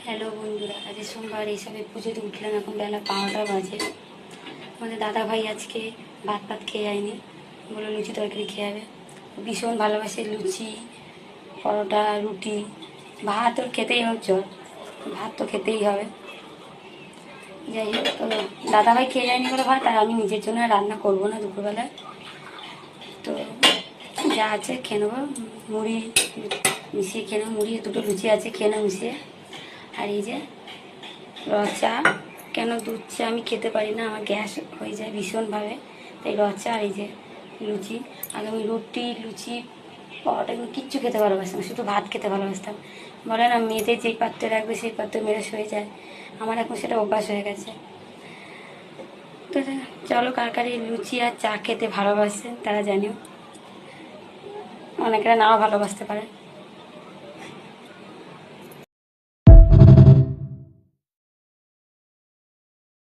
Hello বন্ধুরা, আজ সোমবার এইসবে পুজোতে উঠলাম। এখন বেলা 12টা বাজে। আমাদের দাদা ভাই আজকে ভাত খেয়ে যায়নি, বলে লুচি তরকারি খেয়ে যাবে। ভীষণ ভালোবাসে লুচি, পরোটা, রুটি। ভাত ওর খেতেই হোক, চল ভাত তো খেতেই হবে। যাই হোক, তো দাদা ভাই খেয়ে যায়নি বলে ভাত, আর আমি নিজের জন্য রান্না করবো না দুপুরবেলায়। তো যা আছে খেয়ে নেবো, মুড়ি মিশিয়ে খেয়ে নেবো। মুড়ি দুটো লুচি আছে, খেয়ে নেবো মিশিয়ে। আর এই যে র চা, কেন দুধ চা আমি খেতে পারি না, আমার গ্যাস হয়ে যায় ভীষণভাবে। তাই র চা আর এই যে লুচি। আগে আমি রুটি, লুচি, পরোটা এগুলো কিচ্ছু খেতে ভালোবাসতাম, শুধু ভাত খেতে ভালোবাসতাম। বলে না, মেয়েদের যেই পাত্রে রাখবে সেই পাত্রে মেরে হয়ে যায়। আমার এখন সেটা অভ্যাস হয়ে গেছে। তো চলো, কার কার এই লুচি আর চা খেতে ভালোবাসেন তারা জানিও, অনেকেরা নাও ভালোবাসতে পারে।